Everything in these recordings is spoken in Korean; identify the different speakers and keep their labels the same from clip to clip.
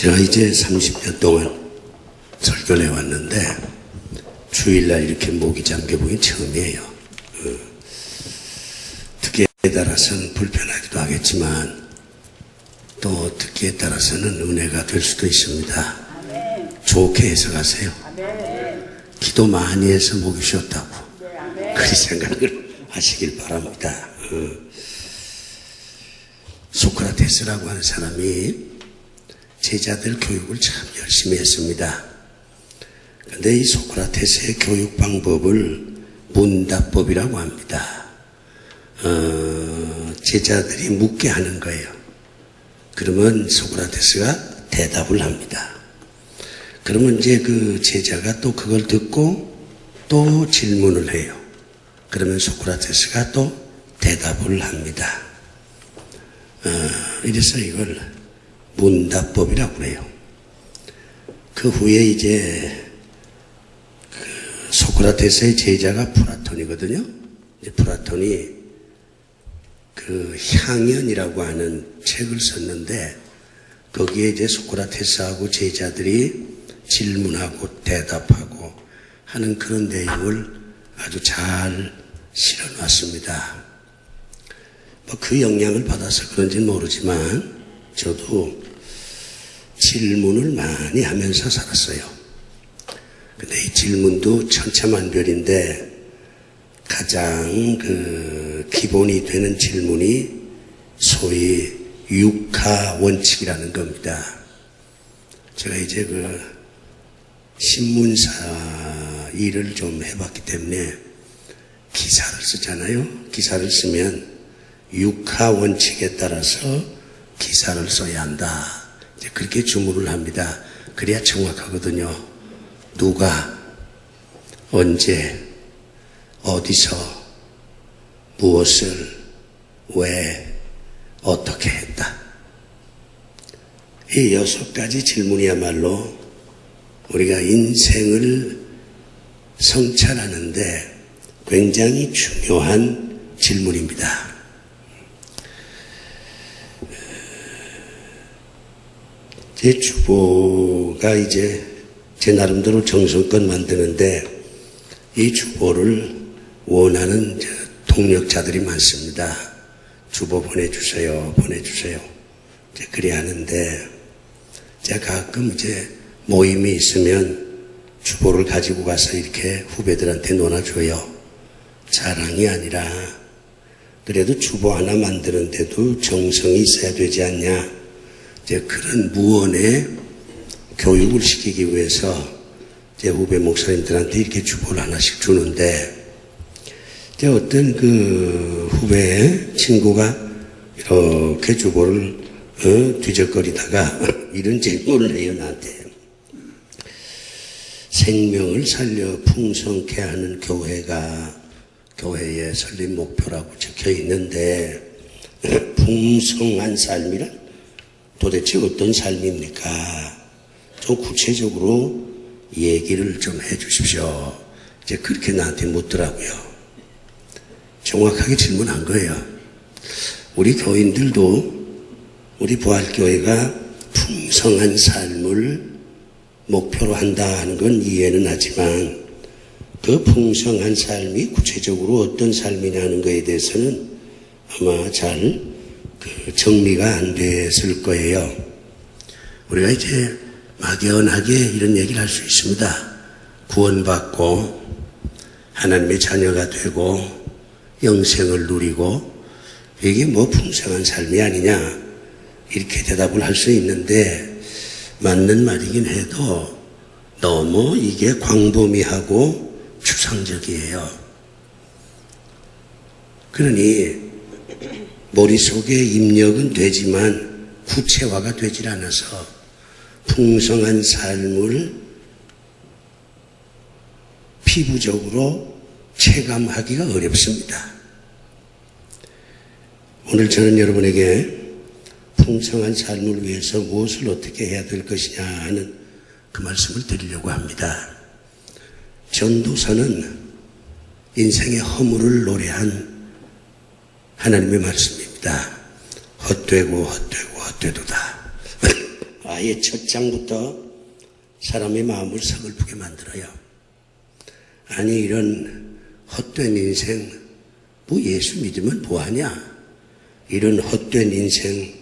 Speaker 1: 제가 이제 30년 동안 설교를 해왔는데 주일날 이렇게 목이 잠겨보긴 처음이에요. 듣기에 따라서는 불편하기도 하겠지만 또 듣기에 따라서는 은혜가 될 수도 있습니다. 좋게 해석하세요. 기도 많이 해서 목이 쉬었다고 그리 생각을 하시길 바랍니다. 소크라테스라고 하는 사람이 제자들 교육을 참 열심히 했습니다. 그런데 이 소크라테스의 교육 방법을 문답법이라고 합니다. 제자들이 묻게 하는 거예요. 그러면 소크라테스가 대답을 합니다. 그러면 이제 그 제자가 또 그걸 듣고 또 질문을 해요. 그러면 소크라테스가 또 대답을 합니다. 이래서 이걸 문답법이라고 그래요. 그 후에 이제 그 소크라테스의 제자가 플라톤이거든요. 이제 플라톤이 그 향연이라고 하는 책을 썼는데 거기에 이제 소크라테스하고 제자들이 질문하고 대답하고 하는 그런 내용을 아주 잘 실어놨습니다. 뭐 그 영향을 받아서 그런지는 모르지만 저도 질문을 많이 하면서 살았어요. 근데 이 질문도 천차만별인데 가장 그 기본이 되는 질문이 소위 육하 원칙이라는 겁니다. 제가 이제 그 신문사 일을 좀 해봤기 때문에 기사를 쓰잖아요. 기사를 쓰면 육하 원칙에 따라서 기사를 써야 한다. 이제 그렇게 주문을 합니다. 그래야 정확하거든요. 누가, 언제, 어디서, 무엇을, 왜, 어떻게 했다. 이 6가지 질문이야말로 우리가 인생을 성찰하는데 굉장히 중요한 질문입니다. 제 주보가 이제 제 나름대로 정성껏 만드는데 이 주보를 원하는 동력자들이 많습니다. 주보 보내주세요. 이제 그래 하는데 제가 가끔 이제 모임이 있으면 주보를 가지고 가서 이렇게 후배들한테 논아줘요. 자랑이 아니라 그래도 주보 하나 만드는데도 정성이 있어야 되지 않냐. 이제 그런 무언의 교육을 시키기 위해서 제 후배 목사님들한테 이렇게 주보를 하나씩 주는데 이제 어떤 그 후배의 친구가 이렇게 주보를 뒤적거리다가 이런 질문을 해요, 나한테. 생명을 살려 풍성케 하는 교회의 설립 목표라고 적혀 있는데 풍성한 삶이란 도대체 어떤 삶입니까? 좀 구체적으로 얘기를 좀 해 주십시오. 이제 그렇게 나한테 묻더라고요. 정확하게 질문한 거예요. 우리 교인들도 우리 부활교회가 풍성한 삶을 목표로 한다는 건 이해는 하지만 그 풍성한 삶이 구체적으로 어떤 삶이냐는 것에 대해서는 아마 잘 정리가 안 됐을 거예요. 우리가 이제 막연하게 이런 얘기를 할 수 있습니다. 구원받고 하나님의 자녀가 되고 영생을 누리고 이게 뭐 풍성한 삶이 아니냐 이렇게 대답을 할 수 있는데 맞는 말이긴 해도 너무 이게 광범위하고 추상적이에요. 그러니 머릿속에 입력은 되지만 구체화가 되질 않아서 풍성한 삶을 피부적으로 체감하기가 어렵습니다. 오늘 저는 여러분에게 풍성한 삶을 위해서 무엇을 어떻게 해야 될 것이냐 하는 그 말씀을 드리려고 합니다. 전도서는 인생의 허물을 노래한 하나님의 말씀입니다. 헛되고 헛되고 헛되도다. 아예 첫 장부터 사람의 마음을 서글프게 만들어요. 아니 이런 헛된 인생, 뭐 예수 믿으면 뭐하냐? 이런 헛된 인생,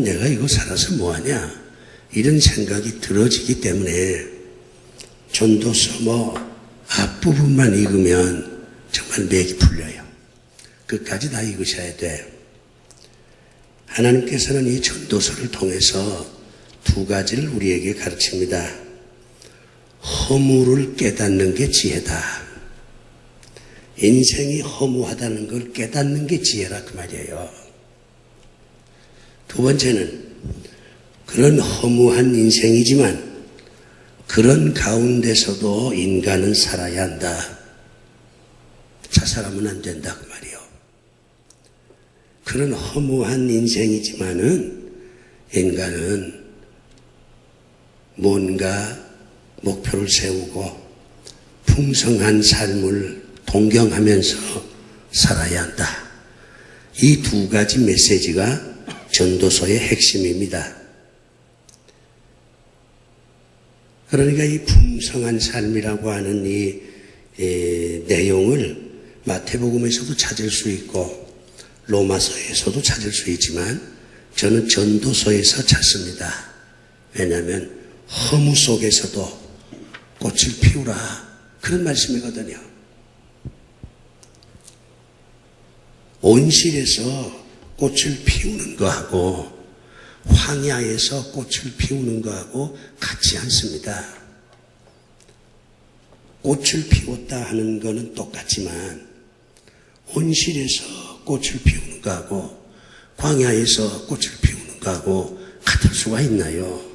Speaker 1: 내가 이거 살아서 뭐하냐? 이런 생각이 들어지기 때문에 전도서 앞부분만 읽으면 정말 맥이 풀려요. 끝까지 다 읽으셔야 돼. 하나님께서는 이 전도서를 통해서 두 가지를 우리에게 가르칩니다. 허무를 깨닫는 게 지혜다. 인생이 허무하다는 걸 깨닫는 게 지혜라 그 말이에요. 두 번째는 그런 허무한 인생이지만 그런 가운데서도 인간은 살아야 한다. 자살하면 안 된다 그 말이에요. 그런 허무한 인생이지만은 인간은 뭔가 목표를 세우고 풍성한 삶을 동경하면서 살아야 한다. 이 두 가지 메시지가 전도서의 핵심입니다. 그러니까 이 풍성한 삶이라고 하는 이 내용을 마태복음에서도 찾을 수 있고 로마서에서도 찾을 수 있지만 저는 전도서에서 찾습니다. 왜냐하면 허무 속에서도 꽃을 피우라 그런 말씀이거든요. 온실에서 꽃을 피우는 거하고 황야에서 꽃을 피우는 거하고 같지 않습니다. 꽃을 피웠다 하는 거는 똑같지만 온실에서 꽃을 피우는 거하고 광야에서 꽃을 피우는 거하고 같을 수가 있나요?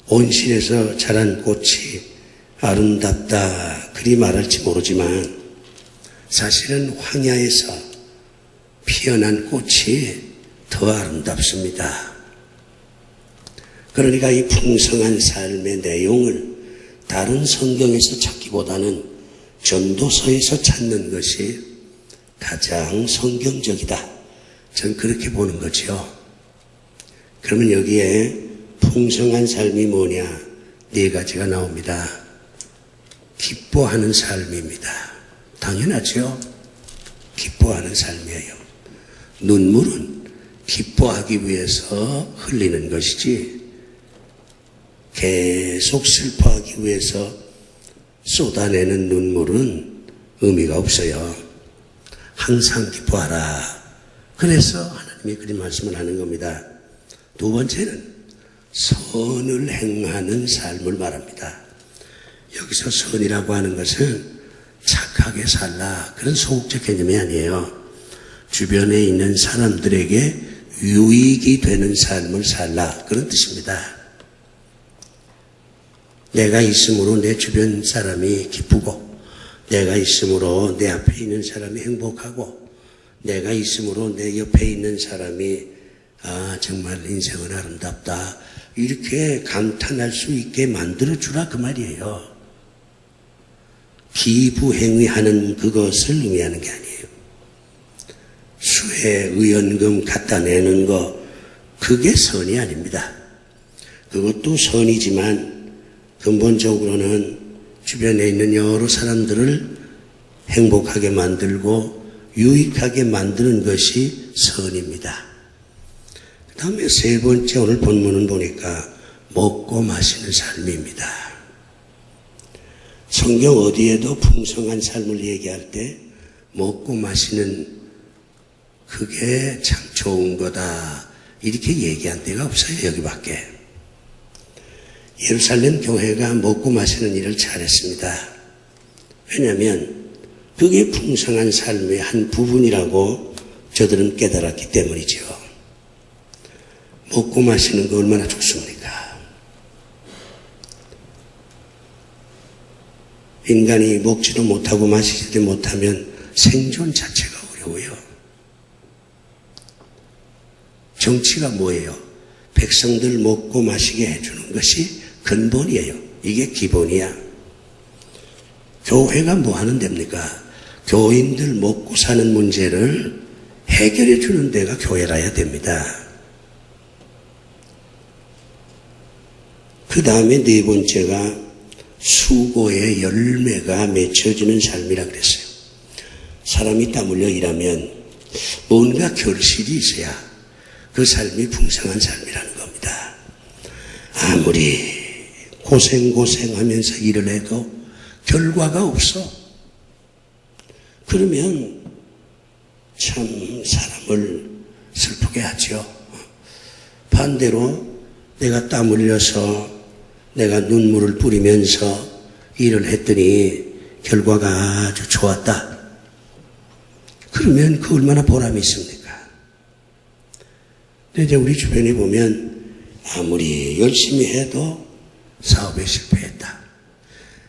Speaker 1: 온실에서 자란 꽃이 아름답다 그리 말할지 모르지만 사실은 황야에서 피어난 꽃이 더 아름답습니다. 그러니까 이 풍성한 삶의 내용을 다른 성경에서 찾기보다는 전도서에서 찾는 것이 가장 성경적이다. 전 그렇게 보는 거죠. 그러면 여기에 풍성한 삶이 뭐냐? 네 가지가 나옵니다. 기뻐하는 삶입니다. 당연하죠. 기뻐하는 삶이에요. 눈물은 기뻐하기 위해서 흘리는 것이지 계속 슬퍼하기 위해서 쏟아내는 눈물은 의미가 없어요. 항상 기뻐하라. 그래서 하나님이 그런 말씀을 하는 겁니다. 두 번째는 선을 행하는 삶을 말합니다. 여기서 선이라고 하는 것은 착하게 살라 그런 소극적 개념이 아니에요. 주변에 있는 사람들에게 유익이 되는 삶을 살라 그런 뜻입니다. 내가 있음으로 내 주변 사람이 기쁘고 내가 있음으로 내 앞에 있는 사람이 행복하고 내가 있음으로 내 옆에 있는 사람이 정말 인생은 아름답다 이렇게 감탄할 수 있게 만들어주라 그 말이에요. 기부행위하는 그것을 의미하는 게 아니에요. 수혜, 의연금 갖다 내는 거 그게 선이 아닙니다. 그것도 선이지만 근본적으로는 주변에 있는 여러 사람들을 행복하게 만들고 유익하게 만드는 것이 선입니다. 그 다음에 세 번째 오늘 본문은 보니까 먹고 마시는 삶입니다. 성경 어디에도 풍성한 삶을 얘기할 때 먹고 마시는 그게 참 좋은 거다 이렇게 얘기한 데가 없어요. 여기밖에. 예루살렘 교회가 먹고 마시는 일을 잘했습니다. 왜냐하면 그게 풍성한 삶의 한 부분이라고 저들은 깨달았기 때문이죠. 먹고 마시는 거 얼마나 좋습니까? 인간이 먹지도 못하고 마시지도 못하면 생존 자체가 어려워요. 정치가 뭐예요? 백성들 먹고 마시게 해주는 것이 근본이에요. 이게 기본이야. 교회가 뭐 하는 데입니까? 교인들 먹고 사는 문제를 해결해 주는 데가 교회라야 됩니다. 그 다음에 네 번째가 수고의 열매가 맺혀지는 삶이라 그랬어요. 사람이 땀 흘려 일하면 뭔가 결실이 있어야 그 삶이 풍성한 삶이라는 겁니다. 아무리 고생하면서 일을 해도 결과가 없어. 그러면 참 사람을 슬프게 하죠. 반대로 내가 땀 흘려서 내가 눈물을 뿌리면서 일을 했더니 결과가 아주 좋았다. 그러면 그 얼마나 보람이 있습니까? 근데 이제 우리 주변에 보면 아무리 열심히 해도 사업에 실패했다.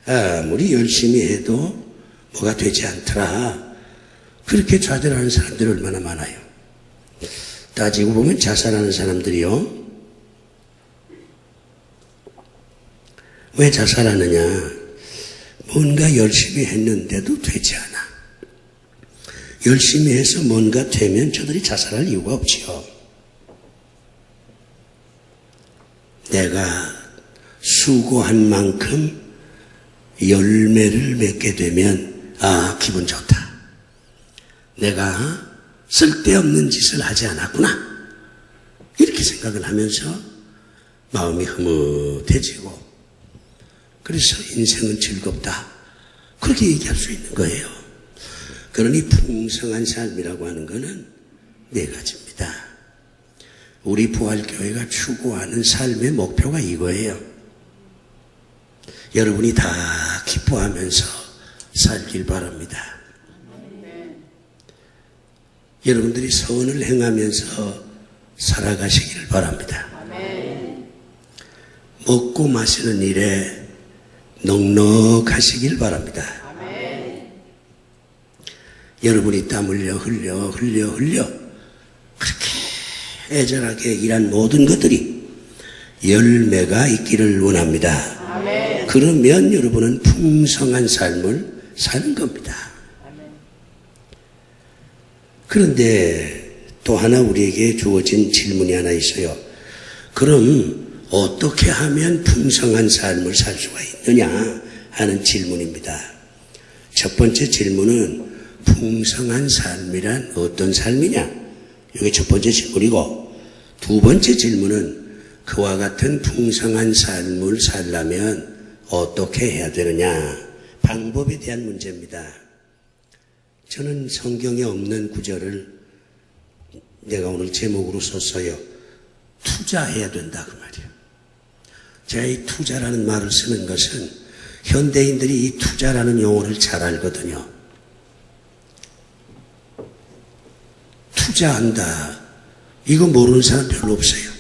Speaker 1: 아무리 열심히 해도 뭐가 되지 않더라. 그렇게 좌절하는 사람들이 얼마나 많아요. 따지고 보면 자살하는 사람들이요. 왜 자살하느냐? 뭔가 열심히 했는데도 되지 않아. 열심히 해서 뭔가 되면 저들이 자살할 이유가 없지요. 내가 수고한 만큼 열매를 맺게 되면 기분 좋다. 내가 쓸데없는 짓을 하지 않았구나. 이렇게 생각을 하면서 마음이 흐뭇해지고 그래서 인생은 즐겁다. 그렇게 얘기할 수 있는 거예요. 그러니 풍성한 삶이라고 하는 것은 네 가지입니다. 우리 부활교회가 추구하는 삶의 목표가 이거예요. 여러분이 다 기뻐하면서 살길 바랍니다. 여러분들이 선을 행하면서 살아가시기를 바랍니다. 먹고 마시는 일에 넉넉하시길 바랍니다. 여러분이 땀 흘려 그렇게 애절하게 일한 모든 것들이 열매가 있기를 원합니다. 그러면 여러분은 풍성한 삶을 사는 겁니다. 그런데 또 하나 우리에게 주어진 질문이 하나 있어요. 그럼 어떻게 하면 풍성한 삶을 살 수가 있느냐 하는 질문입니다. 첫 번째 질문은 풍성한 삶이란 어떤 삶이냐? 이게 첫 번째 질문이고, 두 번째 질문은 그와 같은 풍성한 삶을 살려면 어떻게 해야 되느냐? 방법에 대한 문제입니다. 저는 성경에 없는 구절을 내가 오늘 제목으로 썼어요. 투자해야 된다 그 말이에요. 제가 이 투자라는 말을 쓰는 것은 현대인들이 이 투자라는 용어를 잘 알거든요. 투자한다. 이거 모르는 사람 별로 없어요.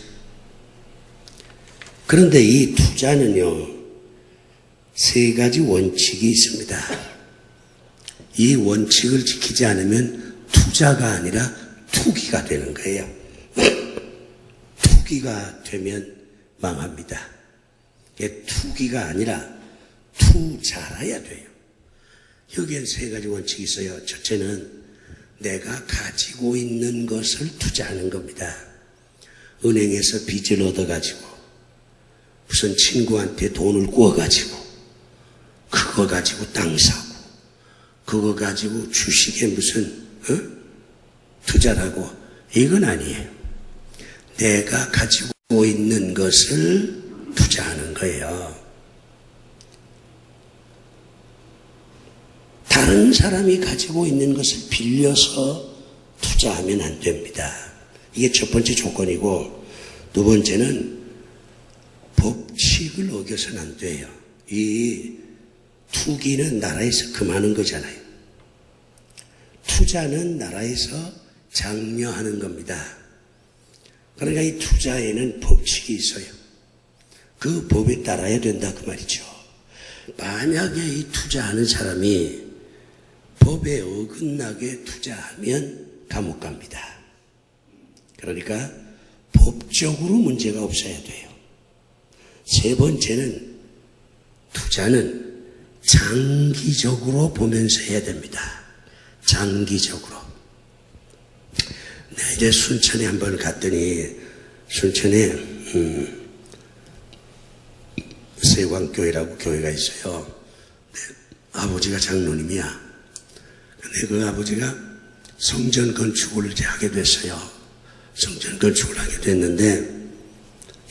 Speaker 1: 그런데 이 투자는요, 세 가지 원칙이 있습니다. 이 원칙을 지키지 않으면 투자가 아니라 투기가 되는 거예요. 투기가 되면 망합니다. 이게 투기가 아니라 투자라야 돼요. 여기엔 세 가지 원칙이 있어요. 첫째는 내가 가지고 있는 것을 투자하는 겁니다. 은행에서 빚을 얻어가지고 무슨 친구한테 돈을 구워가지고 그거 가지고 땅 사고 그거 가지고 주식에 무슨 투자를 하고 이건 아니에요. 내가 가지고 있는 것을 투자하는 거예요. 다른 사람이 가지고 있는 것을 빌려서 투자하면 안 됩니다. 이게 첫 번째 조건이고, 두 번째는 법칙을 어겨서는 안 돼요. 이 투기는 나라에서 금하는 거잖아요. 투자는 나라에서 장려하는 겁니다. 그러니까 이 투자에는 법칙이 있어요. 그 법에 따라야 된다 그 말이죠. 만약에 이 투자하는 사람이 법에 어긋나게 투자하면 감옥 갑니다. 그러니까 법적으로 문제가 없어야 돼요. 세 번째는 투자는 장기적으로 보면서 해야 됩니다. 장기적으로. 내가 이제 순천에 한번 갔더니 순천에 세광교회라고 교회가 있어요. 아버지가 장로님이야. 근데 그 아버지가 성전 건축을 이제 하게 됐어요. 성전 건축을 하게 됐는데,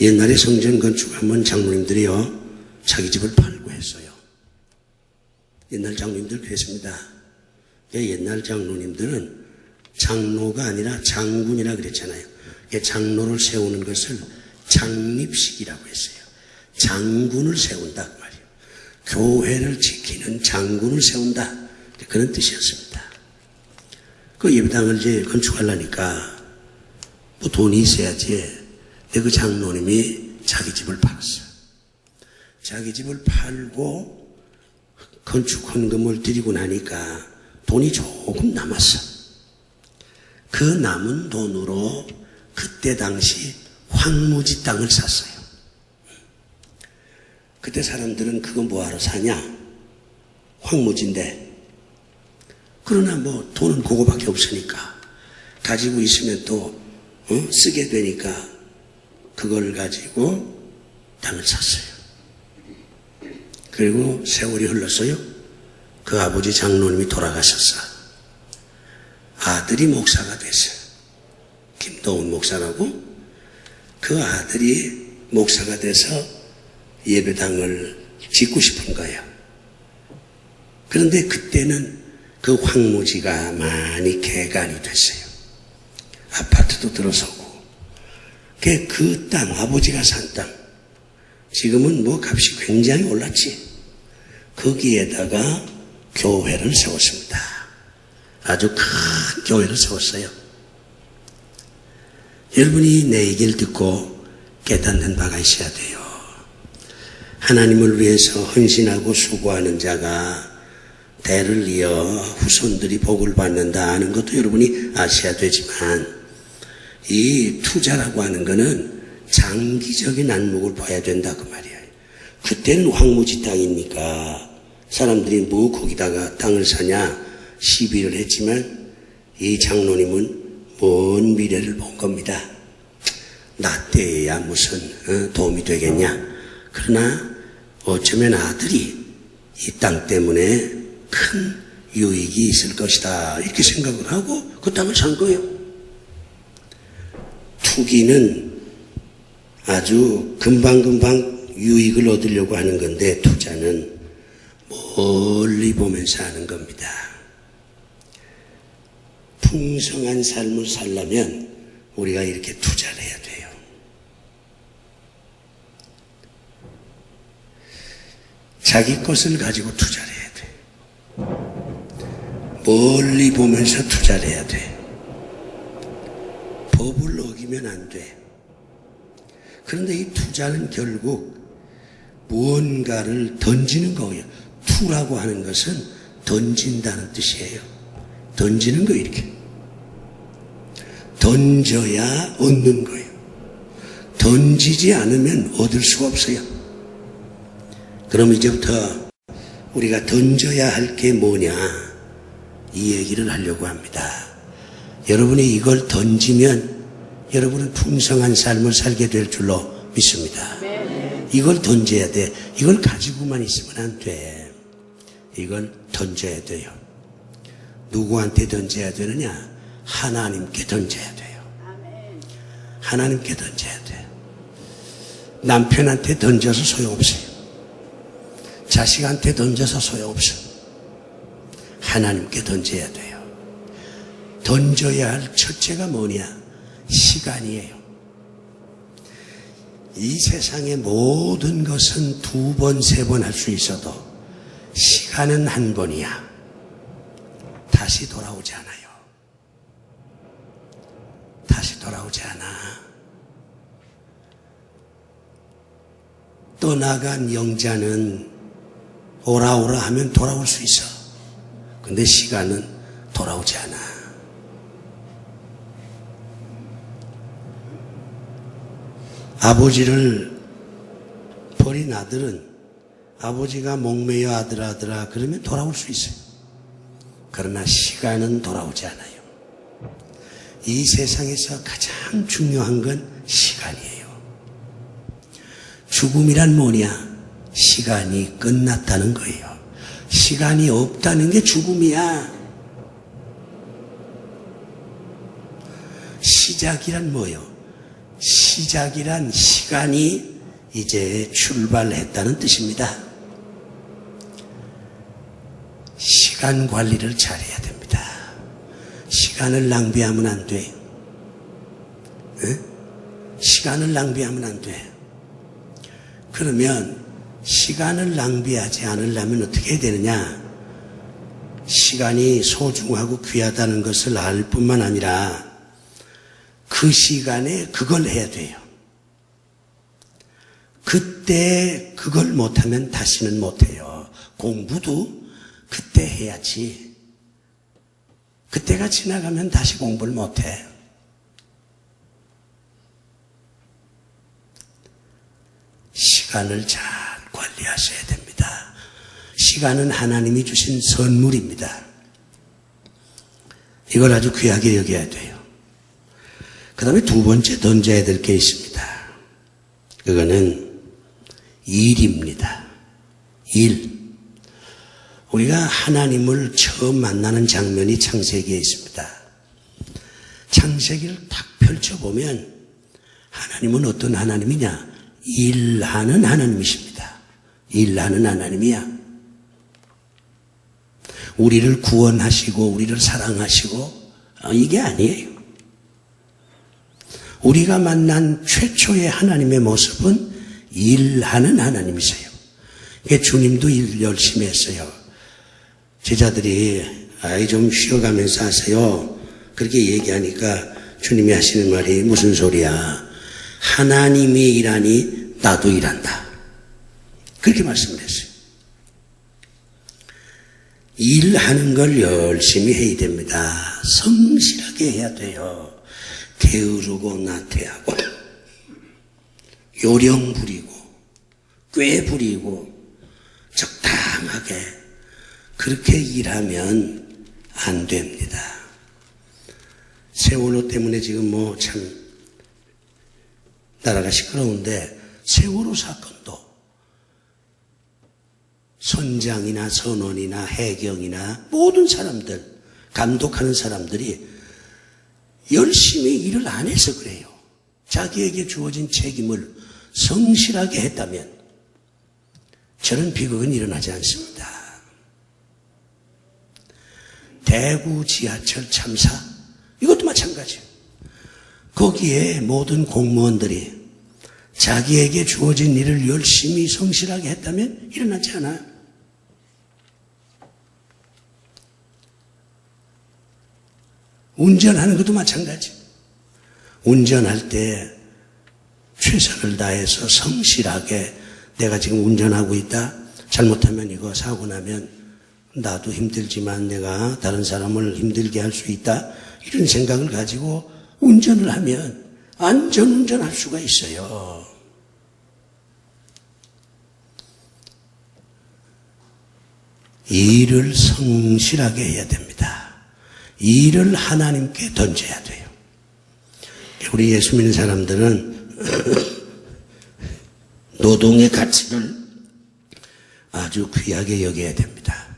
Speaker 1: 옛날에 성전 건축하면 장로님들이요, 자기 집을 팔고 했어요. 옛날 장로님들 그랬습니다. 옛날 장로님들은 장로가 아니라 장군이라 그랬잖아요. 장로를 세우는 것을 장립식이라고 했어요. 장군을 세운다 그 말이에요. 교회를 지키는 장군을 세운다, 그런 뜻이었습니다. 그 예배당을 이제 건축하려니까 뭐 돈이 있어야지. 근데 그 장로님이 자기 집을 팔았어요. 자기 집을 팔고 건축 헌금을 드리고 나니까 돈이 조금 남았어. 그 남은 돈으로 그때 당시 황무지 땅을 샀어요. 그때 사람들은 그거 뭐하러 사냐? 황무지인데. 그러나 뭐 돈은 그거밖에 없으니까 가지고 있으면 또 쓰게 되니까 그걸 가지고 땅을 샀어요. 그리고 세월이 흘렀어요. 그 아버지 장로님이 돌아가셨어. 아들이 목사가 됐어요. 김도훈 목사라고. 그 아들이 목사가 돼서 예배당을 짓고 싶은 거예요. 그런데 그때는 그 황무지가 많이 개간이 됐어요. 아파트도 들어서고. 그 땅, 아버지가 산 땅, 지금은 뭐 값이 굉장히 올랐지. 거기에다가 교회를 세웠습니다. 아주 큰 교회를 세웠어요. 여러분이 내 얘기를 듣고 깨닫는 바가 있어야 돼요. 하나님을 위해서 헌신하고 수고하는 자가 대를 이어 후손들이 복을 받는다 하는 것도 여러분이 아셔야 되지만, 이 투자라고 하는 것은 장기적인 안목을 봐야 된다 그 말이에요. 그때는 황무지 땅이니까 사람들이 뭐 거기다가 땅을 사냐 시비를 했지만, 이 장로님은 먼 미래를 본 겁니다. 나 때야 무슨 도움이 되겠냐. 그러나 어쩌면 아들이 이 땅 때문에 큰 유익이 있을 것이다, 이렇게 생각을 하고 그 땅을 산 거예요. 투기는 아주 금방금방 유익을 얻으려고 하는 건데, 투자는 멀리 보면서 하는 겁니다. 풍성한 삶을 살려면 우리가 이렇게 투자를 해야 돼요. 자기 것을 가지고 투자를 해야 돼. 멀리 보면서 투자를 해야 돼. 법을 어기면 안 돼. 그런데 이 투자는 결국 무언가를 던지는 거예요. 투라고 하는 것은 던진다는 뜻이에요. 던지는 거, 이렇게. 던져야 얻는 거예요. 던지지 않으면 얻을 수가 없어요. 그럼 이제부터 우리가 던져야 할 게 뭐냐, 이 얘기를 하려고 합니다. 여러분이 이걸 던지면 여러분은 풍성한 삶을 살게 될 줄로 믿습니다. 이걸 던져야 돼. 이걸 가지고만 있으면 안 돼. 이걸 던져야 돼요. 누구한테 던져야 되느냐? 하나님께 던져야 돼요. 하나님께 던져야 돼. 남편한테 던져서 소용없어요. 자식한테 던져서 소용없어요. 하나님께 던져야 돼요. 던져야 할 첫째가 뭐냐? 시간이에요. 이 세상의 모든 것은 2번, 3번 할 수 있어도 시간은 한 번이야. 다시 돌아오지 않아요. 다시 돌아오지 않아. 떠나간 영자는 오라 오라 하면 돌아올 수 있어. 근데 시간은 돌아오지 않아. 아버지를 버린 아들은 아버지가 목매여 아들아 그러면 돌아올 수 있어요. 그러나 시간은 돌아오지 않아요. 이 세상에서 가장 중요한 건 시간이에요. 죽음이란 뭐냐? 시간이 끝났다는 거예요. 시간이 없다는 게 죽음이야. 시작이란 뭐요? 시작이란 시간이 이제 출발했다는 뜻입니다. 시간 관리를 잘해야 됩니다. 시간을 낭비하면 안 돼. 시간을 낭비하면 안 돼. 그러면 시간을 낭비하지 않으려면 어떻게 해야 되느냐? 시간이 소중하고 귀하다는 것을 알 뿐만 아니라 그 시간에 그걸 해야 돼요. 그때 그걸 못하면 다시는 못해요. 공부도 그때 해야지. 그때가 지나가면 다시 공부를 못해. 시간을 잘 관리하셔야 됩니다. 시간은 하나님이 주신 선물입니다. 이걸 아주 귀하게 여겨야 돼요. 그 다음에 두 번째 던져야 될 게 있습니다. 그거는 일입니다. 일. 우리가 하나님을 처음 만나는 장면이 창세기에 있습니다. 창세기를 딱 펼쳐보면 하나님은 어떤 하나님이냐? 일하는 하나님이십니다. 일하는 하나님이야. 우리를 구원하시고 우리를 사랑하시고 이게 아니에요. 우리가 만난 최초의 하나님의 모습은 일하는 하나님이세요. 주님도 일 열심히 했어요. 제자들이 좀 쉬어가면서 하세요. 그렇게 얘기하니까 주님이 하시는 말이 무슨 소리야. 하나님이 일하니 나도 일한다. 그렇게 말씀을 했어요. 일하는 걸 열심히 해야 됩니다. 성실하게 해야 돼요. 게으르고 나태하고 요령 부리고 꾀 부리고 적당하게 그렇게 일하면 안 됩니다. 세월호 때문에 지금 참 나라가 시끄러운데 세월호 사건도 선장이나 선원이나 해경이나 모든 사람들, 감독하는 사람들이 열심히 일을 안 해서 그래요. 자기에게 주어진 책임을 성실하게 했다면 저런 비극은 일어나지 않습니다. 대구 지하철 참사 이것도 마찬가지예요. 거기에 모든 공무원들이 자기에게 주어진 일을 열심히 성실하게 했다면 일어나지 않아요. 운전하는 것도 마찬가지. 운전할 때 최선을 다해서 성실하게 내가 지금 운전하고 있다. 잘못하면 이거 사고 나면 나도 힘들지만 내가 다른 사람을 힘들게 할 수 있다. 이런 생각을 가지고 운전을 하면 안전운전할 수가 있어요. 일을 성실하게 해야 됩니다. 일을 하나님께 던져야 돼요. 우리 예수 믿는 사람들은 노동의 가치를 아주 귀하게 여겨야 됩니다.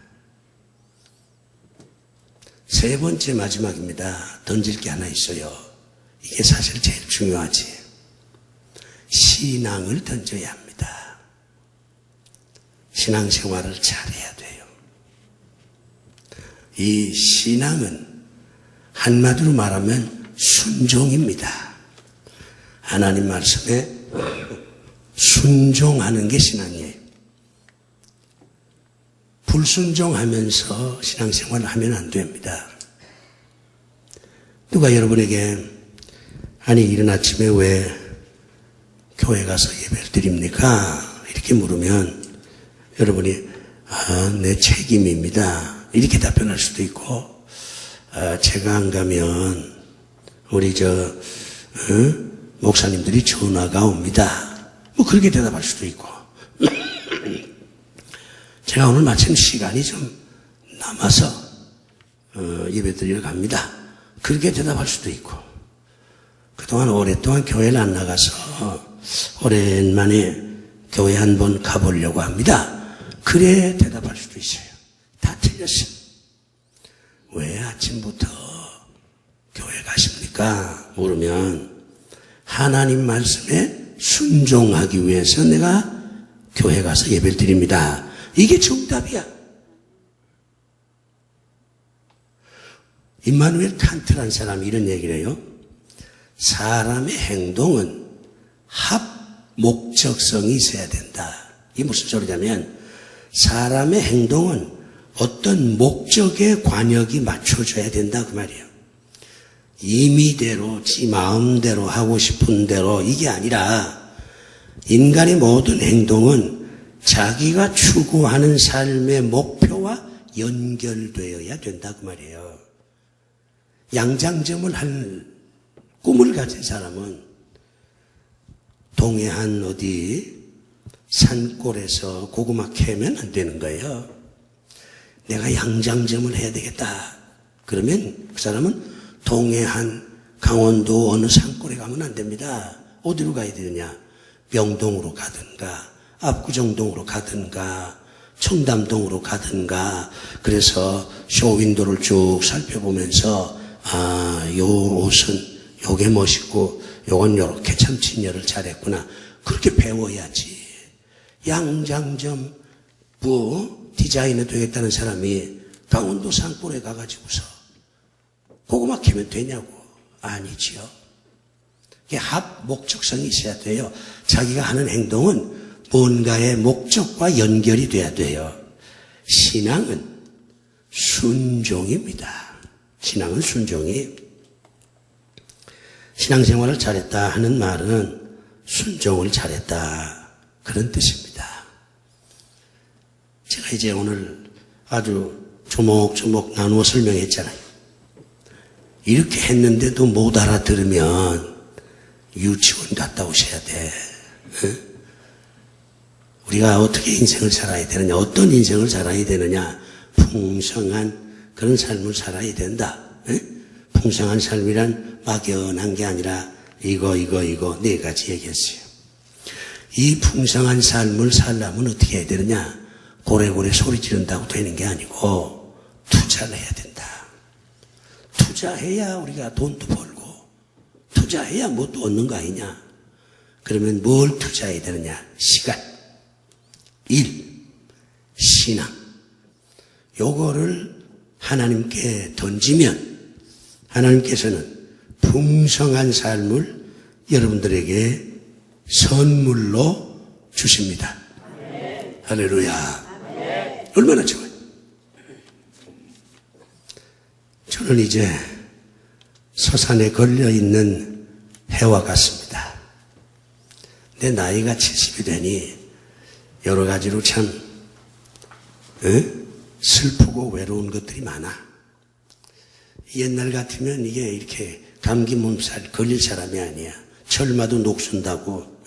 Speaker 1: 세 번째 마지막입니다. 던질 게 하나 있어요. 이게 사실 제일 중요하지. 신앙을 던져야 합니다. 신앙생활을 잘해야 돼요. 이 신앙은 한마디로 말하면 순종입니다. 하나님 말씀에 순종하는 게 신앙이에요. 불순종하면서 신앙생활을 하면 안 됩니다. 누가 여러분에게 아니 이른 아침에 왜 교회 가서 예배를 드립니까? 이렇게 물으면 여러분이 내 책임입니다. 이렇게 답변할 수도 있고 제가 안 가면 우리 목사님들이 전화가 옵니다. 뭐 그렇게 대답할 수도 있고 제가 오늘 마침 시간이 좀 남아서 예배 드리러 갑니다. 그렇게 대답할 수도 있고 그동안 오랫동안 교회를 안 나가서 오랜만에 교회 한번 가보려고 합니다. 그래 대답할 수도 있어요. 다 틀렸어. 왜 아침부터 교회 가십니까? 물으면 하나님 말씀에 순종하기 위해서 내가 교회 가서 예배를 드립니다. 이게 정답이야. 임마누엘 칸트라는 사람이 이런 얘기를 해요. 사람의 행동은 합 목적성이 있어야 된다. 이게 무슨 소리냐면 사람의 행동은 어떤 목적에 관역이 맞춰져야 된다 그 말이에요. 임의대로 지 마음대로 하고 싶은 대로 이게 아니라 인간의 모든 행동은 자기가 추구하는 삶의 목표와 연결되어야 된다 그 말이에요. 양장점을 할 꿈을 가진 사람은 동해안 어디 산골에서 고구마 캐면 안 되는 거예요. 내가 양장점을 해야 되겠다. 그러면 그 사람은 동해안 강원도 어느 산골에 가면 안 됩니다. 어디로 가야 되느냐? 명동으로 가든가 압구정동으로 가든가 청담동으로 가든가. 그래서 쇼윈도를 쭉 살펴보면서 요 옷은 요게 멋있고 요건 요렇게 참 진열을 잘했구나. 그렇게 배워야지. 양장점 디자이너 되겠다는 사람이 강원도 산골에 가가지고서 고구마 캐면 되냐고. 아니지요. 이게 합 목적성이 있어야 돼요. 자기가 하는 행동은 뭔가의 목적과 연결이 돼야 돼요. 신앙은 순종입니다. 신앙은 순종이. 신앙생활을 잘했다 하는 말은 순종을 잘했다 그런 뜻입니다. 제가 이제 오늘 아주 조목조목 나누어 설명했잖아요. 이렇게 했는데도 못 알아들으면 유치원 갔다 오셔야 돼. 우리가 어떻게 인생을 살아야 되느냐, 어떤 인생을 살아야 되느냐, 풍성한 그런 삶을 살아야 된다. 풍성한 삶이란 막연한 게 아니라 이거 네 가지 얘기했어요. 이 풍성한 삶을 살려면 어떻게 해야 되느냐? 고래고래 소리 지른다고 되는 게 아니고 투자를 해야 된다. 투자해야 우리가 돈도 벌고 투자해야 뭐 또 얻는 거 아니냐? 그러면 뭘 투자해야 되느냐? 시간, 일, 신앙. 요거를 하나님께 던지면 하나님께서는 풍성한 삶을 여러분들에게 선물로 주십니다. 아멘. 할렐루야. 아멘. 얼마나 좋아요. 저는 이제 서산에 걸려있는 해와 같습니다. 내 나이가 70이 되니 여러 가지로 참 슬프고 외로운 것들이 많아. 옛날 같으면 이게 이렇게 감기 몸살 걸릴 사람이 아니야. 철마도 녹순다고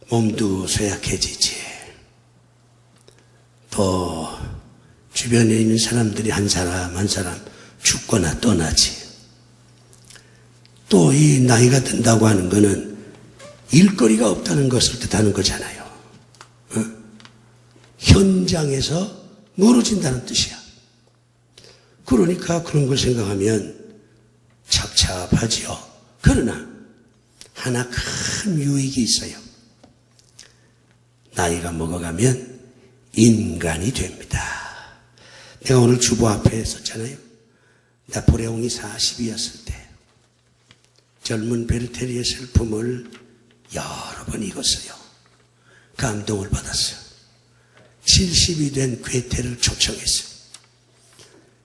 Speaker 1: 몸도 쇠약해지지. 또 주변에 있는 사람들이 한 사람 한 사람 죽거나 떠나지. 또 이 나이가 든다고 하는 거는 일거리가 없다는 것을 뜻하는 거잖아요. 현장에서 멀어진다는 뜻이야. 그러니까 그런 걸 생각하면 착잡하지요. 그러나 하나 큰 유익이 있어요. 나이가 먹어가면 인간이 됩니다. 내가 오늘 주보 앞에 썼잖아요. 나폴레옹이 40이었을 때 젊은 베르테리의 슬픔을 여러 번 읽었어요. 감동을 받았어요. 70이 된 괴테를 초청했어요.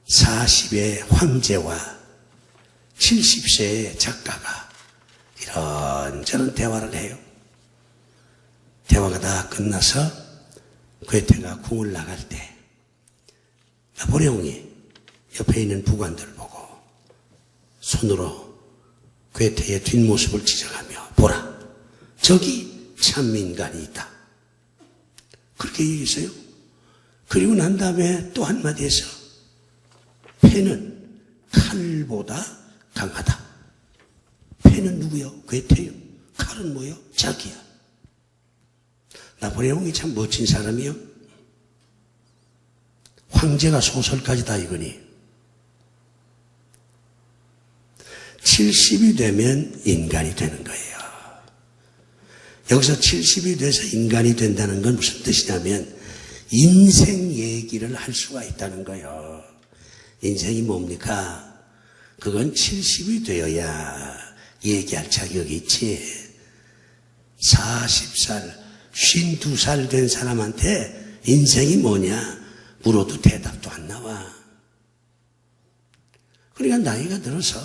Speaker 1: 40의 황제와 70세의 작가가 이런저런 대화를 해요. 대화가 다 끝나서 괴테가 궁을 나갈 때 나폴레옹이 옆에 있는 부관들을 보고 손으로 괴테의 뒷모습을 지적하며 보라, 저기 참민간이 있다. 그렇게 얘기했어요. 그리고 난 다음에 또 한마디 해서 패는 칼보다 강하다. 패는 누구요? 괴테요. 칼은 뭐요? 자기야. 나폴레옹이 참 멋진 사람이요. 황제가 소설까지 다 읽으니 70이 되면 인간이 되는 거예요. 여기서 70이 돼서 인간이 된다는 건 무슨 뜻이냐면 인생 얘기를 할 수가 있다는 거예요. 인생이 뭡니까? 그건 70이 되어야 얘기할 자격이 있지. 40살, 52살 된 사람한테 인생이 뭐냐 물어도 대답도 안 나와. 그러니까 나이가 들어서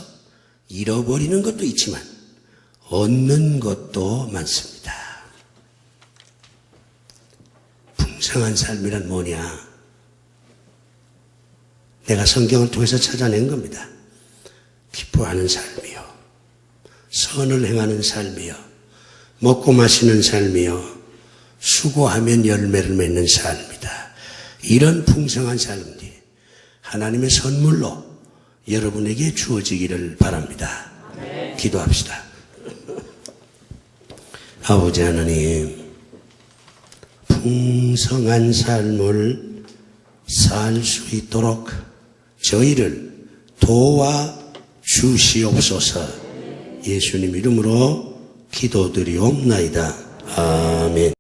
Speaker 1: 잃어버리는 것도 있지만 얻는 것도 많습니다. 풍성한 삶이란 뭐냐? 내가 성경을 통해서 찾아낸 겁니다. 기뻐하는 삶이요, 선을 행하는 삶이요, 먹고 마시는 삶이요, 수고하면 열매를 맺는 삶이다. 이런 풍성한 삶이 하나님의 선물로 여러분에게 주어지기를 바랍니다. 기도합시다. 아버지 하나님, 풍성한 삶을 살 수 있도록 저희를 도와 주시옵소서. 예수님 이름으로 기도드리옵나이다. 아멘.